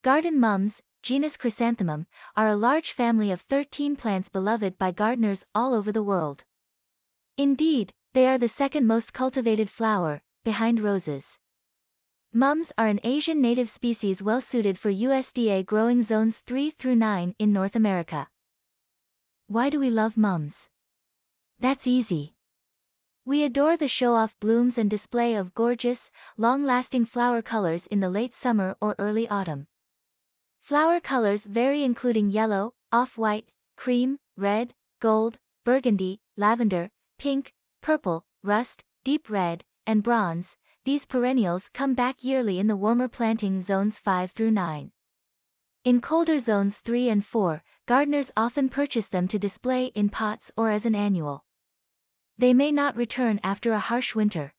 Garden mums, genus Chrysanthemum, are a large family of 13 plants beloved by gardeners all over the world. Indeed, they are the second most cultivated flower, behind roses. Mums are an Asian native species well suited for USDA growing zones 3 through 9 in North America. Why do we love mums? That's easy. We adore the show-off blooms and display of gorgeous, long-lasting flower colors in the late summer or early autumn. Flower colors vary including yellow, off-white, cream, red, gold, burgundy, lavender, pink, purple, rust, deep red, and bronze. These perennials come back yearly in the warmer planting zones 5 through 9. In colder zones 3 and 4, gardeners often purchase them to display in pots or as an annual. They may not return after a harsh winter.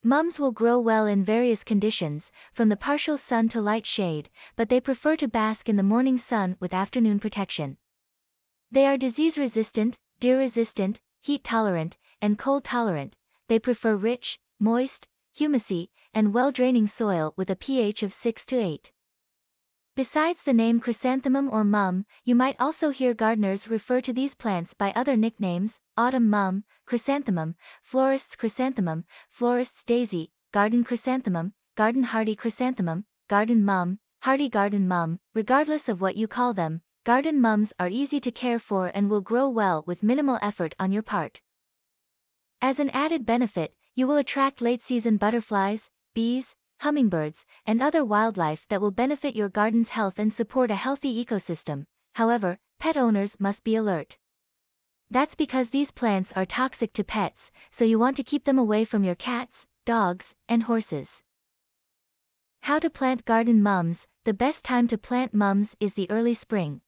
Mums will grow well in various conditions, from the partial sun to light shade, but they prefer to bask in the morning sun with afternoon protection. They are disease-resistant, deer-resistant, heat-tolerant, and cold-tolerant. They prefer rich, moist, humusy, and well-draining soil with a pH of 6 to 8. Besides the name chrysanthemum or mum, you might also hear gardeners refer to these plants by other nicknames: autumn mum, chrysanthemum, florist's chrysanthemum, florist's daisy, garden chrysanthemum, garden hardy chrysanthemum, garden mum, hardy garden mum. Regardless of what you call them, garden mums are easy to care for and will grow well with minimal effort on your part. As an added benefit, you will attract late-season butterflies, bees, hummingbirds, and other wildlife that will benefit your garden's health and support a healthy ecosystem. However, pet owners must be alert. That's because these plants are toxic to pets, so you want to keep them away from your cats, dogs, and horses. How to plant garden mums? The best time to plant mums is the early spring.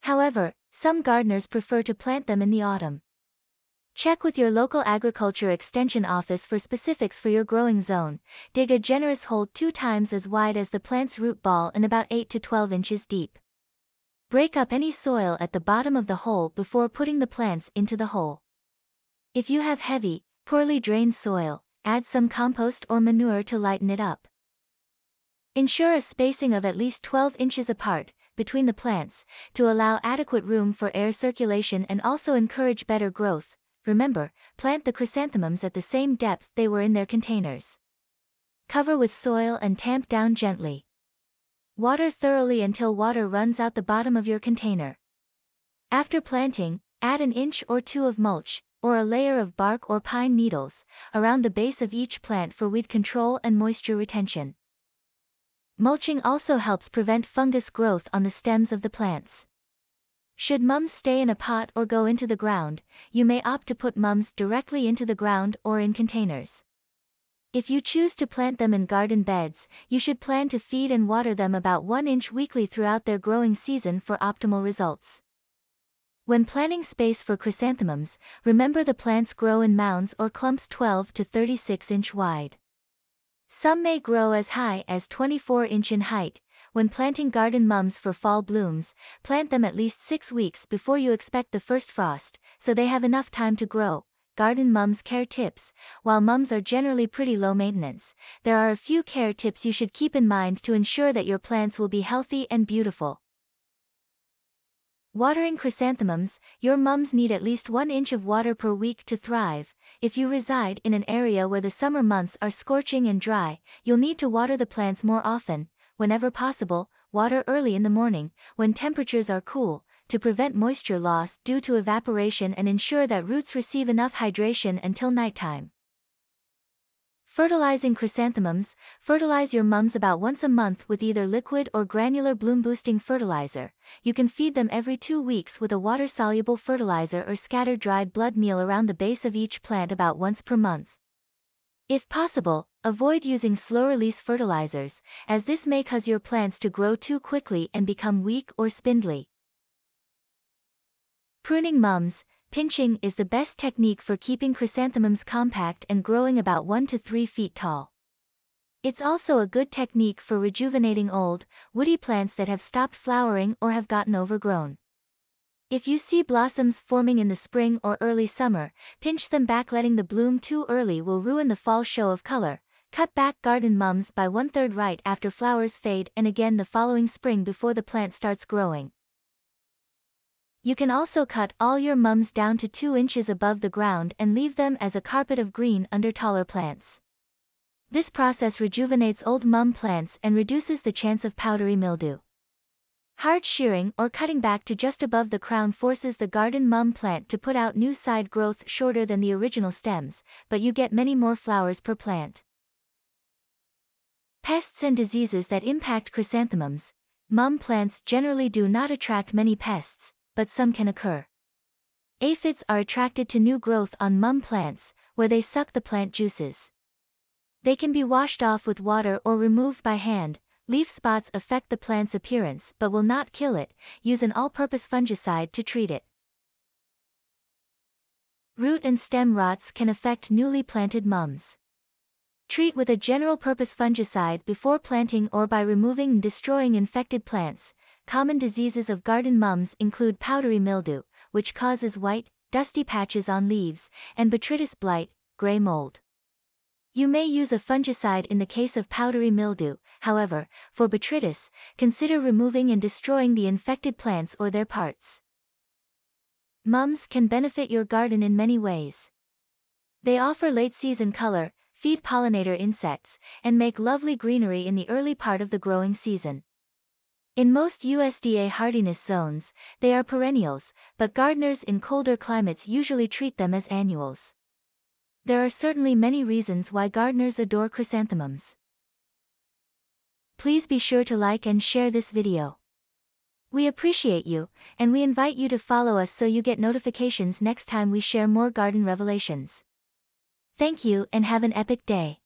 However, some gardeners prefer to plant them in the autumn. Check with your local agriculture extension office for specifics for your growing zone. Dig a generous hole 2 times as wide as the plant's root ball and about 8 to 12 inches deep. Break up any soil at the bottom of the hole before putting the plants into the hole. If you have heavy, poorly drained soil, add some compost or manure to lighten it up. Ensure a spacing of at least 12 inches apart between the plants to allow adequate room for air circulation and also encourage better growth. Remember, plant the chrysanthemums at the same depth they were in their containers. Cover with soil and tamp down gently. Water thoroughly until water runs out the bottom of your container. After planting, add an inch or 2 of mulch, or a layer of bark or pine needles, around the base of each plant for weed control and moisture retention. Mulching also helps prevent fungus growth on the stems of the plants. Should mums stay in a pot or go into the ground, you may opt to put mums directly into the ground or in containers. If you choose to plant them in garden beds, you should plan to feed and water them about 1 inch weekly throughout their growing season for optimal results. When planning space for chrysanthemums, remember the plants grow in mounds or clumps 12 to 36 inch wide. Some may grow as high as 24 inch in height. When planting garden mums for fall blooms, plant them at least 6 weeks before you expect the first frost, so they have enough time to grow. Garden mums care tips. While mums are generally pretty low maintenance, there are a few care tips you should keep in mind to ensure that your plants will be healthy and beautiful. Watering chrysanthemums. Your mums need at least 1 inch of water per week to thrive. If you reside in an area where the summer months are scorching and dry, you'll need to water the plants more often. Whenever possible, water early in the morning, when temperatures are cool, to prevent moisture loss due to evaporation and ensure that roots receive enough hydration until nighttime. Fertilizing chrysanthemums. Fertilize your mums about once a month with either liquid or granular bloom-boosting fertilizer. You can feed them every 2 weeks with a water-soluble fertilizer or scatter dried blood meal around the base of each plant about once per month. If possible, avoid using slow-release fertilizers, as this may cause your plants to grow too quickly and become weak or spindly. Pruning mums. Pinching is the best technique for keeping chrysanthemums compact and growing about 1 to 3 feet tall. It's also a good technique for rejuvenating old, woody plants that have stopped flowering or have gotten overgrown. If you see blossoms forming in the spring or early summer, pinch them back. Letting the bloom too early will ruin the fall show of color. cut back garden mums by 1/3 right after flowers fade and again the following spring before the plant starts growing. You can also cut all your mums down to 2 inches above the ground and leave them as a carpet of green under taller plants. This process rejuvenates old mum plants and reduces the chance of powdery mildew. Hard shearing or cutting back to just above the crown forces the garden mum plant to put out new side growth shorter than the original stems, but you get many more flowers per plant. Pests and diseases that impact chrysanthemums. Mum plants generally do not attract many pests, but some can occur. Aphids are attracted to new growth on mum plants, where they suck the plant juices. They can be washed off with water or removed by hand. Leaf spots affect the plant's appearance but will not kill it. Use an all-purpose fungicide to treat it. Root and stem rots can affect newly planted mums. Treat with a general-purpose fungicide before planting or by removing and destroying infected plants. Common diseases of garden mums include powdery mildew, which causes white, dusty patches on leaves, and botrytis blight, gray mold. You may use a fungicide in the case of powdery mildew. However, for botrytis, consider removing and destroying the infected plants or their parts. Mums can benefit your garden in many ways. They offer late-season color, feed pollinator insects, and make lovely greenery in the early part of the growing season. In most USDA hardiness zones, they are perennials, but gardeners in colder climates usually treat them as annuals. There are certainly many reasons why gardeners adore chrysanthemums. Please be sure to like and share this video. We appreciate you, and we invite you to follow us so you get notifications next time we share more garden revelations. Thank you and have an epic day.